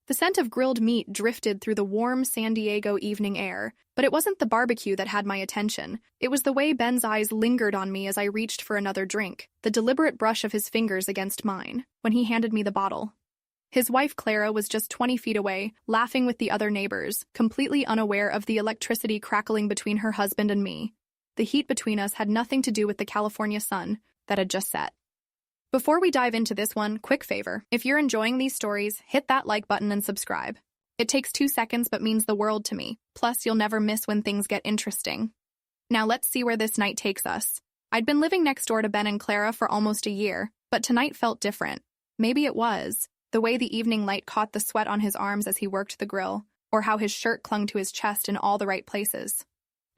The scent of grilled meat drifted through the warm San Diego evening air, but it wasn't the barbecue that had my attention. It was the way Ben's eyes lingered on me as I reached for another drink, the deliberate brush of his fingers against mine, when he handed me the bottle. His wife Clara was just 20 feet away, laughing with the other neighbors, completely unaware of the electricity crackling between her husband and me. The heat between us had nothing to do with the California sun that had just set. Before we dive into this one, quick favor. If you're enjoying these stories, hit that like button and subscribe. It takes 2 seconds but means the world to me. Plus, you'll never miss when things get interesting. Now let's see where this night takes us. I'd been living next door to Ben and Clara for almost a year, but tonight felt different. Maybe it was the way the evening light caught the sweat on his arms as he worked the grill, or how his shirt clung to his chest in all the right places.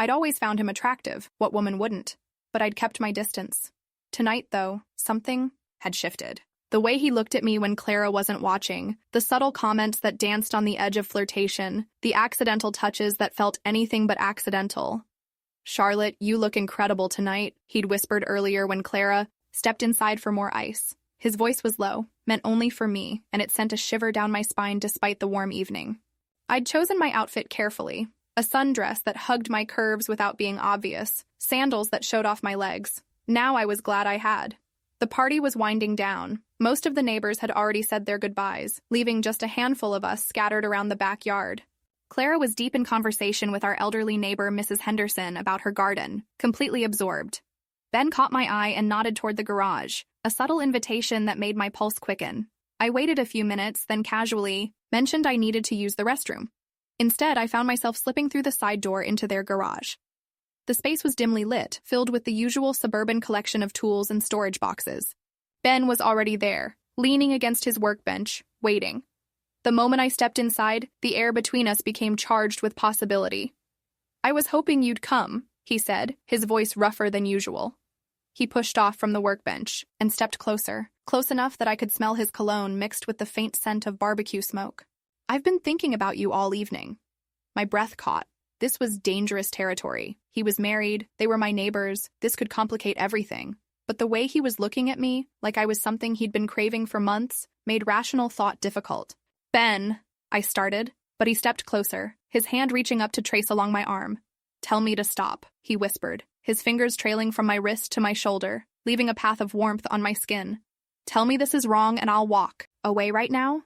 I'd always found him attractive, what woman wouldn't? But I'd kept my distance. Tonight, though, something had shifted. The way he looked at me when Clara wasn't watching, the subtle comments that danced on the edge of flirtation, the accidental touches that felt anything but accidental. "Charlotte, you look incredible tonight," he'd whispered earlier when Clara stepped inside for more ice. His voice was low, meant only for me, and it sent a shiver down my spine despite the warm evening. I'd chosen my outfit carefully. A sundress that hugged my curves without being obvious, sandals that showed off my legs. Now I was glad I had. The party was winding down. Most of the neighbors had already said their goodbyes, leaving just a handful of us scattered around the backyard. Clara was deep in conversation with our elderly neighbor, Mrs. Henderson, about her garden, completely absorbed. Ben caught my eye and nodded toward the garage, a subtle invitation that made my pulse quicken. I waited a few minutes, then casually mentioned I needed to use the restroom. Instead, I found myself slipping through the side door into their garage. The space was dimly lit, filled with the usual suburban collection of tools and storage boxes. Ben was already there, leaning against his workbench, waiting. The moment I stepped inside, the air between us became charged with possibility. "I was hoping you'd come," he said, his voice rougher than usual. He pushed off from the workbench and stepped closer, close enough that I could smell his cologne mixed with the faint scent of barbecue smoke. "I've been thinking about you all evening." My breath caught. This was dangerous territory. He was married, they were my neighbors, this could complicate everything. But the way he was looking at me, like I was something he'd been craving for months, made rational thought difficult. "Ben," I started, but he stepped closer, his hand reaching up to trace along my arm. "Tell me to stop," he whispered, his fingers trailing from my wrist to my shoulder, leaving a path of warmth on my skin. "Tell me this is wrong and I'll walk away right now."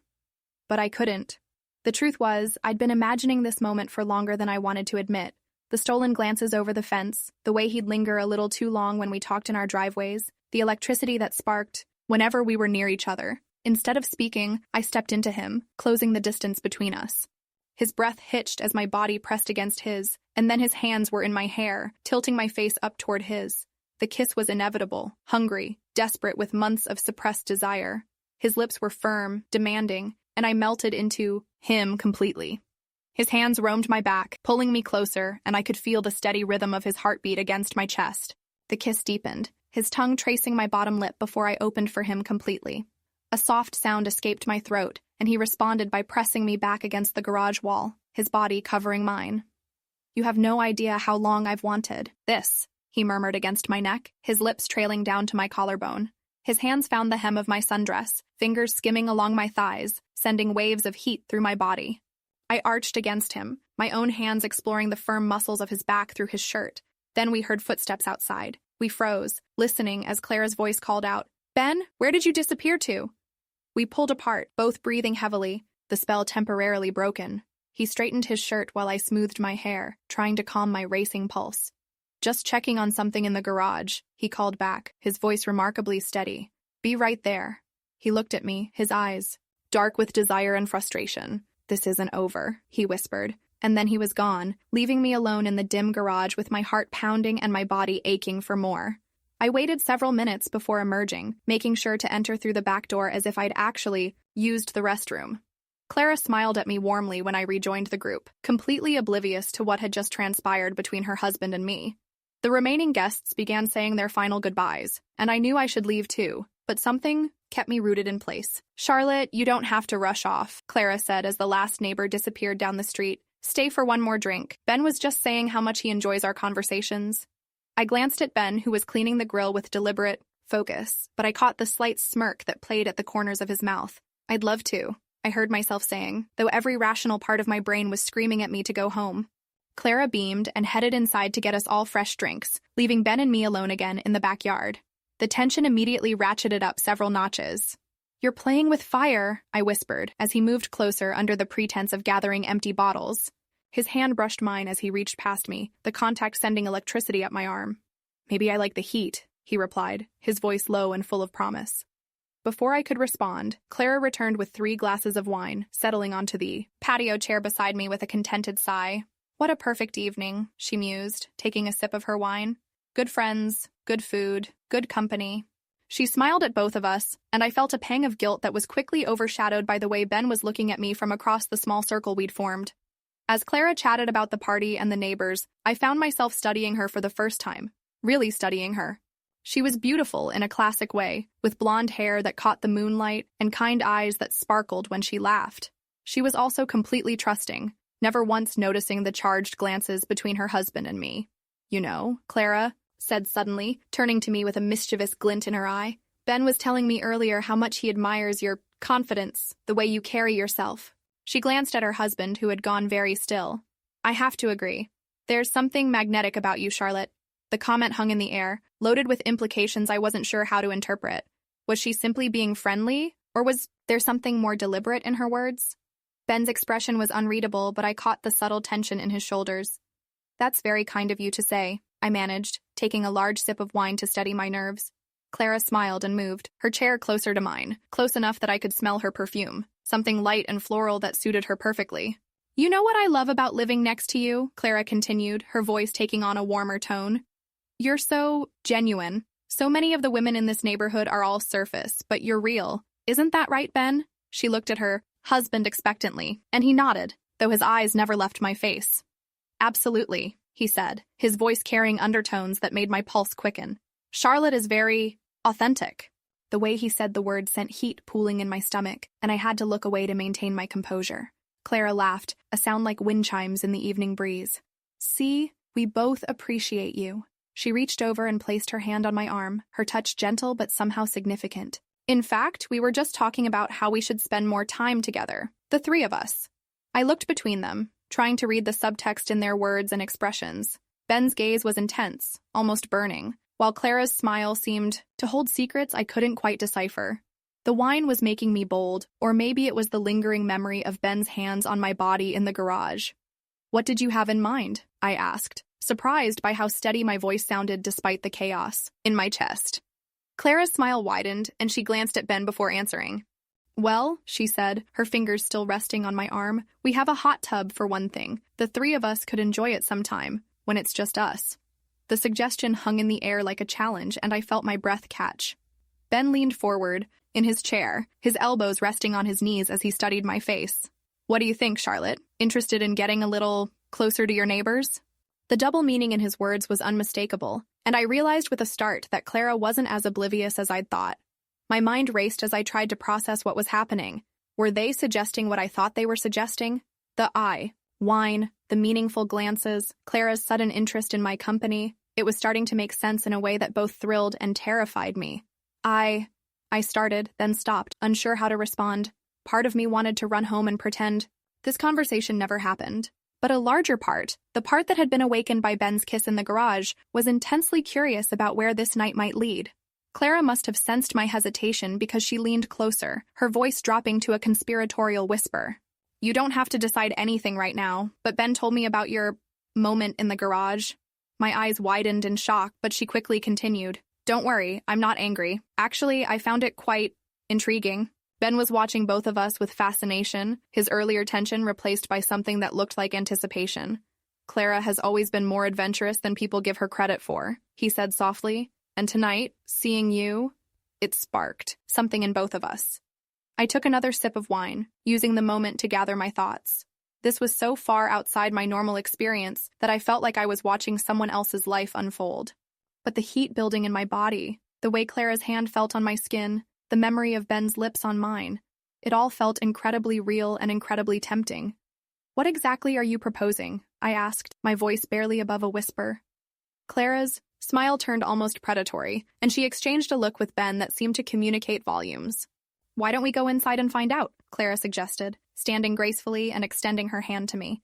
But I couldn't. The truth was, I'd been imagining this moment for longer than I wanted to admit. The stolen glances over the fence, the way he'd linger a little too long when we talked in our driveways, the electricity that sparked whenever we were near each other. Instead of speaking, I stepped into him, closing the distance between us. His breath hitched as my body pressed against his, and then his hands were in my hair, tilting my face up toward his. The kiss was inevitable, hungry, desperate with months of suppressed desire. His lips were firm, demanding, and I melted into him completely. His hands roamed my back, pulling me closer, and I could feel the steady rhythm of his heartbeat against my chest. The kiss deepened, his tongue tracing my bottom lip before I opened for him completely. A soft sound escaped my throat, and he responded by pressing me back against the garage wall, his body covering mine. "You have no idea how long I've wanted this," he murmured against my neck, his lips trailing down to my collarbone. His hands found the hem of my sundress, fingers skimming along my thighs, sending waves of heat through my body. I arched against him, my own hands exploring the firm muscles of his back through his shirt. Then we heard footsteps outside. We froze, listening as Clara's voice called out, "Ben, where did you disappear to?" We pulled apart, both breathing heavily, the spell temporarily broken. He straightened his shirt while I smoothed my hair, trying to calm my racing pulse. "Just checking on something in the garage," he called back, his voice remarkably steady. "Be right there." He looked at me, his eyes dark with desire and frustration. "This isn't over," he whispered, and then he was gone, leaving me alone in the dim garage with my heart pounding and my body aching for more. I waited several minutes before emerging, making sure to enter through the back door as if I'd actually used the restroom. Clara smiled at me warmly when I rejoined the group, completely oblivious to what had just transpired between her husband and me. The remaining guests began saying their final goodbyes, and I knew I should leave too, but something kept me rooted in place. "Charlotte, you don't have to rush off," Clara said as the last neighbor disappeared down the street. "Stay for one more drink. Ben was just saying how much he enjoys our conversations." I glanced at Ben, who was cleaning the grill with deliberate focus, but I caught the slight smirk that played at the corners of his mouth. "I'd love to," I heard myself saying, though every rational part of my brain was screaming at me to go home. Clara beamed and headed inside to get us all fresh drinks, leaving Ben and me alone again in the backyard. The tension immediately ratcheted up several notches. "You're playing with fire," I whispered, as he moved closer under the pretense of gathering empty bottles. His hand brushed mine as he reached past me, the contact sending electricity up my arm. "Maybe I like the heat," he replied, his voice low and full of promise. Before I could respond, Clara returned with 3 glasses of wine, settling onto the patio chair beside me with a contented sigh. "What a perfect evening," she mused, taking a sip of her wine. "Good friends, good food, good company." She smiled at both of us, and I felt a pang of guilt that was quickly overshadowed by the way Ben was looking at me from across the small circle we'd formed. As Clara chatted about the party and the neighbors, I found myself studying her for the first time, really studying her. She was beautiful in a classic way, with blonde hair that caught the moonlight and kind eyes that sparkled when she laughed. She was also completely trusting, never once noticing the charged glances between her husband and me. "You know, Clara," said suddenly, turning to me with a mischievous glint in her eye, "Ben was telling me earlier how much he admires your confidence, the way you carry yourself." She glanced at her husband, who had gone very still. "I have to agree. There's something magnetic about you, Charlotte." The comment hung in the air, loaded with implications I wasn't sure how to interpret. Was she simply being friendly, or was there something more deliberate in her words? Ben's expression was unreadable, but I caught the subtle tension in his shoulders. "That's very kind of you to say," I managed, taking a large sip of wine to steady my nerves. Clara smiled and moved, her chair closer to mine, close enough that I could smell her perfume, something light and floral that suited her perfectly. "You know what I love about living next to you?" Clara continued, her voice taking on a warmer tone. "You're so genuine. So many of the women in this neighborhood are all surface, but you're real. Isn't that right, Ben?" She looked at her husband expectantly, and he nodded, though his eyes never left my face. "Absolutely," he said, his voice carrying undertones that made my pulse quicken. "Charlotte is very authentic." The way he said the word sent heat pooling in my stomach, and I had to look away to maintain my composure. Clara laughed, a sound like wind chimes in the evening breeze. "See, we both appreciate you." She reached over and placed her hand on my arm, her touch gentle but somehow significant. "In fact, we were just talking about how we should spend more time together, the 3 of us." I looked between them, trying to read the subtext in their words and expressions. Ben's gaze was intense, almost burning, while Clara's smile seemed to hold secrets I couldn't quite decipher. The wine was making me bold, or maybe it was the lingering memory of Ben's hands on my body in the garage. "What did you have in mind?" I asked, surprised by how steady my voice sounded despite the chaos in my chest. Clara's smile widened, and she glanced at Ben before answering. "Well," she said, her fingers still resting on my arm, "we have a hot tub for one thing. The 3 of us could enjoy it sometime, when it's just us." The suggestion hung in the air like a challenge, and I felt my breath catch. Ben leaned forward, in his chair, his elbows resting on his knees as he studied my face. "What do you think, Charlotte? Interested in getting a little closer to your neighbors?" The double meaning in his words was unmistakable, and I realized with a start that Clara wasn't as oblivious as I'd thought. My mind raced as I tried to process what was happening. Were they suggesting what I thought they were suggesting? The wine, the meaningful glances, Clara's sudden interest in my company. It was starting to make sense in a way that both thrilled and terrified me. I started, then stopped, unsure how to respond. Part of me wanted to run home and pretend this conversation never happened. But a larger part, the part that had been awakened by Ben's kiss in the garage, was intensely curious about where this night might lead. Clara must have sensed my hesitation because she leaned closer, her voice dropping to a conspiratorial whisper. "You don't have to decide anything right now, but Ben told me about your moment in the garage." My eyes widened in shock, but she quickly continued. "Don't worry, I'm not angry. Actually, I found it quite intriguing." Ben was watching both of us with fascination, his earlier tension replaced by something that looked like anticipation. "Clara has always been more adventurous than people give her credit for," he said softly, "and tonight, seeing you, it sparked something in both of us." I took another sip of wine, using the moment to gather my thoughts. This was so far outside my normal experience that I felt like I was watching someone else's life unfold. But the heat building in my body, the way Clara's hand felt on my skin, the memory of Ben's lips on mine, it all felt incredibly real and incredibly tempting. "What exactly are you proposing?" I asked, my voice barely above a whisper. Clara's smile turned almost predatory, and she exchanged a look with Ben that seemed to communicate volumes. Why don't we go inside and find out? Clara suggested, standing gracefully and extending her hand to me.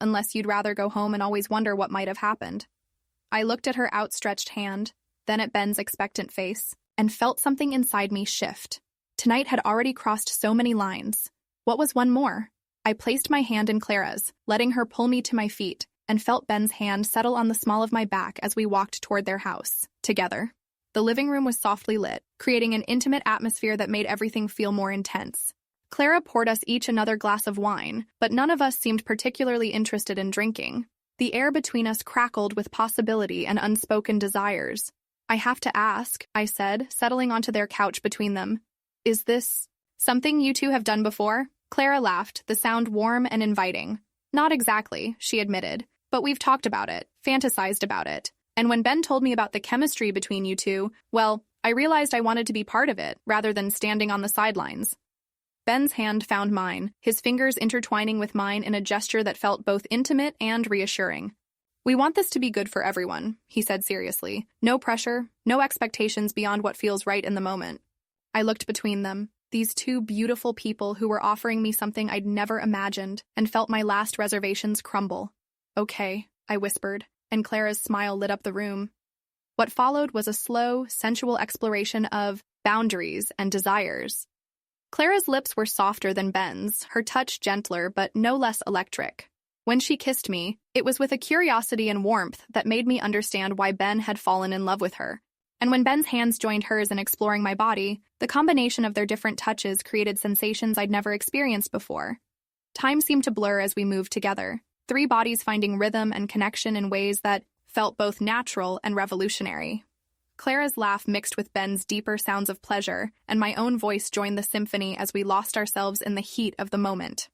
Unless you'd rather go home and always wonder what might have happened. I looked at her outstretched hand, then at Ben's expectant face, and felt something inside me shift. Tonight had already crossed so many lines. What was one more? I placed my hand in Clara's, letting her pull me to my feet, and felt Ben's hand settle on the small of my back as we walked toward their house, together. The living room was softly lit, creating an intimate atmosphere that made everything feel more intense. Clara poured us each another glass of wine, but none of us seemed particularly interested in drinking. The air between us crackled with possibility and unspoken desires. I have to ask, I said, settling onto their couch between them. Is this something you two have done before? Clara laughed, the sound warm and inviting. Not exactly, she admitted, but we've talked about it, fantasized about it. And when Ben told me about the chemistry between you two, well, I realized I wanted to be part of it, rather than standing on the sidelines. Ben's hand found mine, his fingers intertwining with mine in a gesture that felt both intimate and reassuring. We want this to be good for everyone, he said seriously. No pressure, no expectations beyond what feels right in the moment. I looked between them, these two beautiful people who were offering me something I'd never imagined, and felt my last reservations crumble. Okay, I whispered, and Clara's smile lit up the room. What followed was a slow, sensual exploration of boundaries and desires. Clara's lips were softer than Ben's, her touch gentler but no less electric. When she kissed me, it was with a curiosity and warmth that made me understand why Ben had fallen in love with her. And when Ben's hands joined hers in exploring my body, the combination of their different touches created sensations I'd never experienced before. Time seemed to blur as we moved together, three bodies finding rhythm and connection in ways that felt both natural and revolutionary. Clara's laugh mixed with Ben's deeper sounds of pleasure, and my own voice joined the symphony as we lost ourselves in the heat of the moment.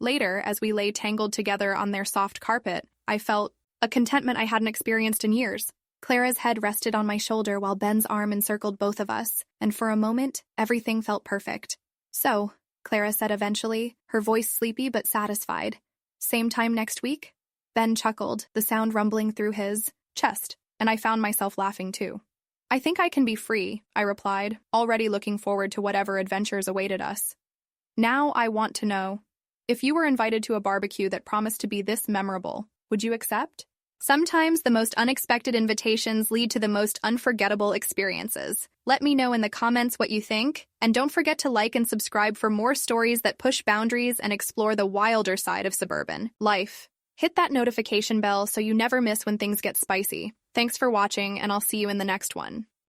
Later, as we lay tangled together on their soft carpet, I felt a contentment I hadn't experienced in years. Clara's head rested on my shoulder while Ben's arm encircled both of us, and for a moment, everything felt perfect. So, Clara said eventually, her voice sleepy but satisfied. Same time next week? Ben chuckled, the sound rumbling through his chest, and I found myself laughing too. I think I can be free, I replied, already looking forward to whatever adventures awaited us. Now I want to know, if you were invited to a barbecue that promised to be this memorable, would you accept? Sometimes the most unexpected invitations lead to the most unforgettable experiences. Let me know in the comments what you think, and don't forget to like and subscribe for more stories that push boundaries and explore the wilder side of suburban life. Hit that notification bell so you never miss when things get spicy. Thanks for watching, and I'll see you in the next one.